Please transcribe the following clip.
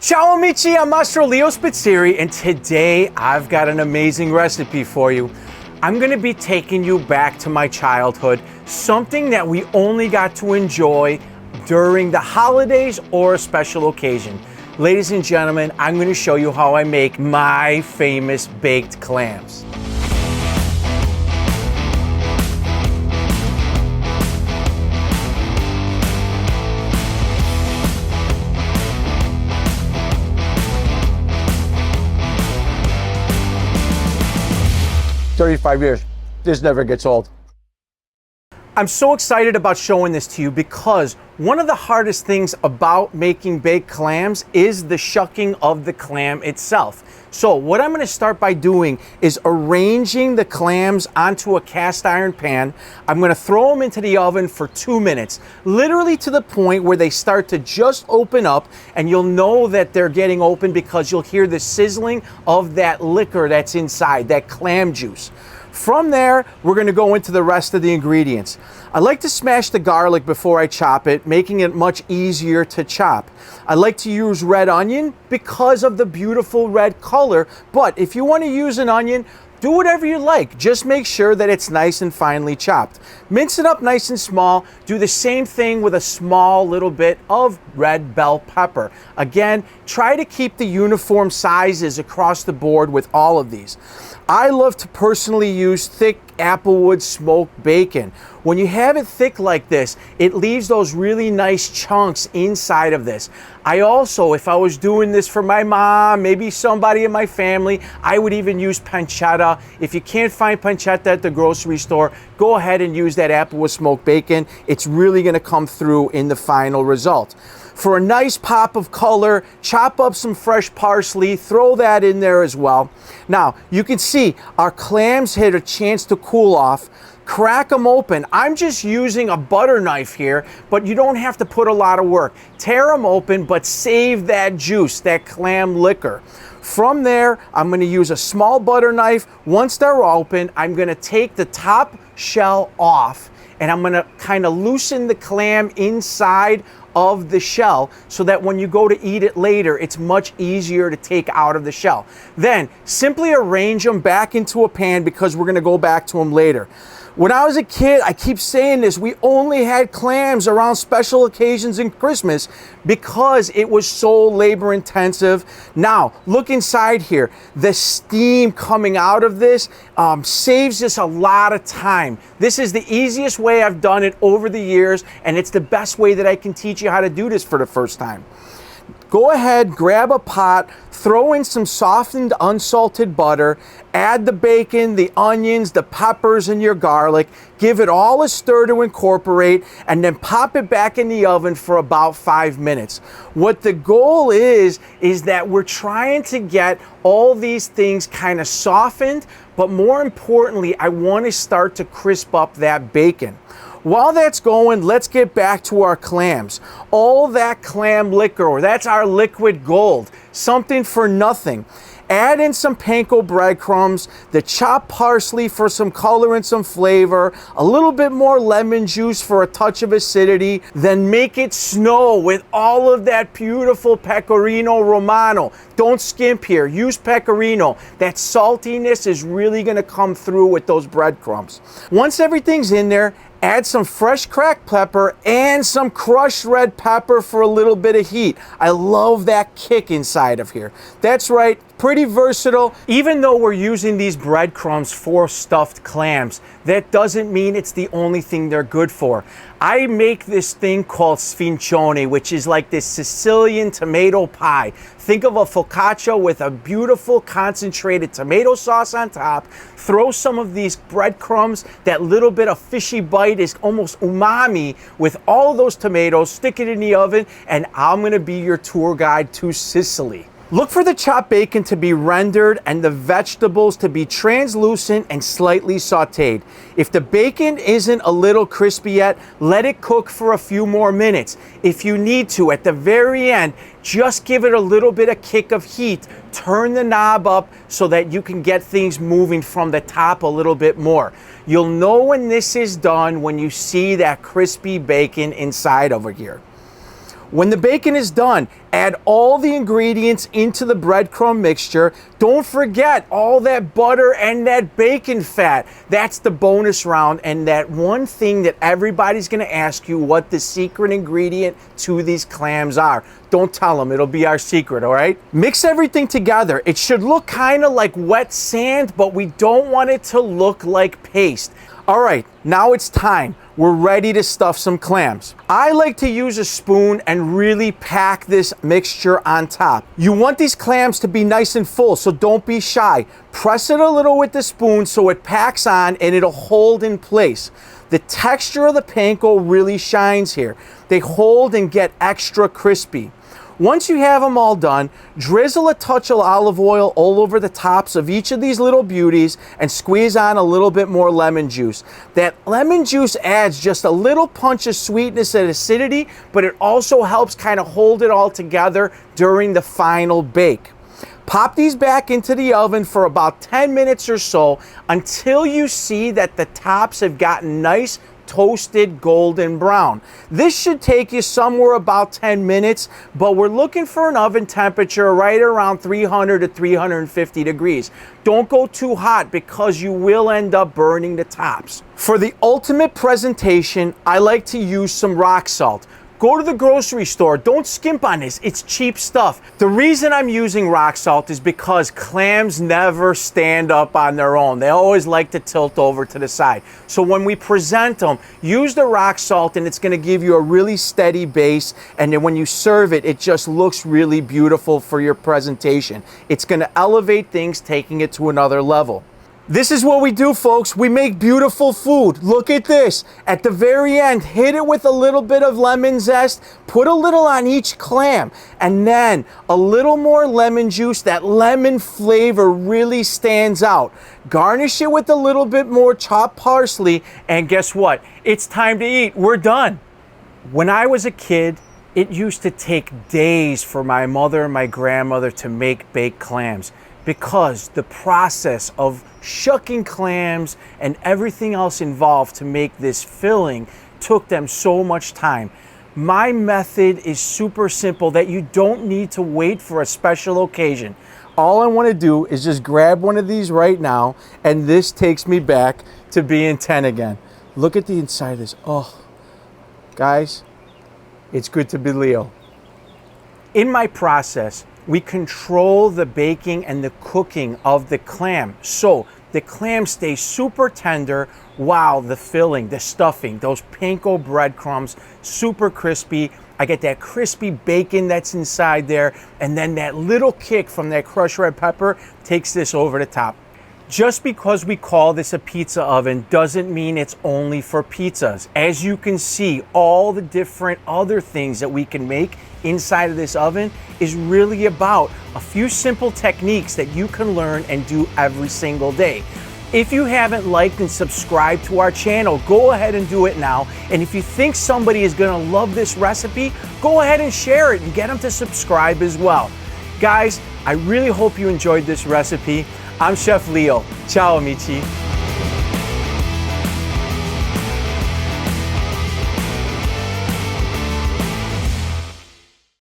Ciao amici, I'm Master Leo Spizzirri, and today I've got an amazing recipe for you. I'm gonna be taking you back to my childhood, something that we only got to enjoy during the holidays or a special occasion. Ladies and gentlemen, I'm gonna show you how I make my famous baked clams. $35 this never gets old. I'm so excited about showing this to you because one of the hardest things about making baked clams is the shucking of the clam itself. So what I'm going to start by doing is arranging the clams onto a cast iron pan. I'm going to throw them into the oven for 2 minutes, literally to the point where they start to just open up, and you'll know that they're getting open because you'll hear the sizzling of that liquor that's inside, that clam juice. From there, we're going to go into the rest of the ingredients. I like to smash the garlic before I chop it, making it much easier to chop. I like to use red onion because of the beautiful red color, but if you want to use an onion, do whatever you like. Just make sure that it's nice and finely chopped. Mince it up nice and small. Do the same thing with a small little bit of red bell pepper. Again, try to keep the uniform sizes across the board with all of these. I love to personally use thick applewood smoked bacon. When you have it thick like this, it leaves those really nice chunks inside of this. I also, if I was doing this for my mom, maybe somebody in my family, I would even use pancetta. If you can't find pancetta at the grocery store, go ahead and use that applewood smoked bacon. It's really going to come through in the final result. For a nice pop of color, chop up some fresh parsley, throw that in there as well. Now, you can see our clams had a chance to cool off. Crack them open. I'm just using a butter knife here, but you don't have to put a lot of work. Tear them open, but save that juice, that clam liquor. From there, I'm going to use a small butter knife. Once they're open, I'm going to take the top shell off, and I'm going to kind of loosen the clam inside of the shell so that when you go to eat it later, it's much easier to take out of the shell. Then simply arrange them back into a pan because we're going to go back to them later. When I was a kid, I keep saying this, we only had clams around special occasions and Christmas because it was so labor intensive. Now, look inside here. The steam coming out of this saves us a lot of time. This is the easiest way I've done it over the years, and it's the best way that I can teach you how to do this for the first time. Go ahead, grab a pot, throw in some softened unsalted butter, add the bacon, the onions, the peppers, and your garlic, give it all a stir to incorporate, and then pop it back in the oven for about 5 minutes. What the goal is that we're trying to get all these things kind of softened, but more importantly, I want to start to crisp up that bacon. While that's going, let's get back to our clams. All that clam liquor, that's our liquid gold, something for nothing. Add in some panko breadcrumbs, the chopped parsley for some color and some flavor, a little bit more lemon juice for a touch of acidity, then make it snow with all of that beautiful pecorino romano. Don't skimp here, use pecorino. That saltiness is really gonna come through with those breadcrumbs. Once everything's in there, add some fresh cracked pepper and some crushed red pepper for a little bit of heat. I love that kick inside of here. That's right, pretty versatile. Even though we're using these breadcrumbs for stuffed clams, that doesn't mean it's the only thing they're good for. I make this thing called sfincione, which is like this Sicilian tomato pie. Think of a focaccia with a beautiful concentrated tomato sauce on top. Throw some of these breadcrumbs, that little bit of fishy bite is almost umami with all of those tomatoes, stick it in the oven, and I'm gonna be your tour guide to Sicily. Look for the chopped bacon to be rendered and the vegetables to be translucent and slightly sauteed. If the bacon isn't a little crispy yet, let it cook for a few more minutes. If you need to, at the very end, just give it a little bit of kick of heat. Turn the knob up so that you can get things moving from the top a little bit more. You'll know when this is done when you see that crispy bacon inside over here. When the bacon is done, add all the ingredients into the breadcrumb mixture. Don't forget all that butter and that bacon fat. That's the bonus round, and that one thing that everybody's gonna ask you what the secret ingredient to these clams are. Don't tell them, it'll be our secret, all right? Mix everything together. It should look kind of like wet sand, but we don't want it to look like paste. All right, now it's time. We're ready to stuff some clams. I like to use a spoon and really pack this mixture on top. You want these clams to be nice and full, so don't be shy. Press it a little with the spoon so it packs on and it'll hold in place. The texture of the panko really shines here. They hold and get extra crispy. Once you have them all done, drizzle a touch of olive oil all over the tops of each of these little beauties and squeeze on a little bit more lemon juice. That lemon juice adds just a little punch of sweetness and acidity, but it also helps kind of hold it all together during the final bake. Pop these back into the oven for about 10 minutes or so until you see that the tops have gotten nice, toasted golden brown. This should take you somewhere about 10 minutes, but we're looking for an oven temperature right around 300 to 350 degrees. Don't go too hot because you will end up burning the tops. For the ultimate presentation, I like to use some rock salt. Go to the grocery store. Don't skimp on this. It's cheap stuff. The reason I'm using rock salt is because clams never stand up on their own. They always like to tilt over to the side. So when we present them, use the rock salt and it's going to give you a really steady base. And then when you serve it, it just looks really beautiful for your presentation. It's going to elevate things, taking it to another level. This is what we do, folks. We make beautiful food. Look at this. At the very end, hit it with a little bit of lemon zest. Put a little on each clam. And then a little more lemon juice. That lemon flavor really stands out. Garnish it with a little bit more chopped parsley. And guess what? It's time to eat. We're done. When I was a kid, it used to take days for my mother and my grandmother to make baked clams, because the process of shucking clams and everything else involved to make this filling took them so much time. My method is super simple that you don't need to wait for a special occasion. All I want to do is just grab one of these right now, and this takes me back to being 10 again. Look at the inside of this. Oh, guys, it's good to be Leo. In my process, we control the baking and the cooking of the clam, so the clam stays super tender while the filling, the stuffing, those panko breadcrumbs, super crispy. I get that crispy bacon that's inside there, and then that little kick from that crushed red pepper takes this over the top. Just because we call this a pizza oven doesn't mean it's only for pizzas. As you can see, all the different other things that we can make inside of this oven is really about a few simple techniques that you can learn and do every single day. If you haven't liked and subscribed to our channel, go ahead and do it now. And if you think somebody is gonna love this recipe, go ahead and share it and get them to subscribe as well. Guys, I really hope you enjoyed this recipe. I'm Chef Leo. Ciao, amici.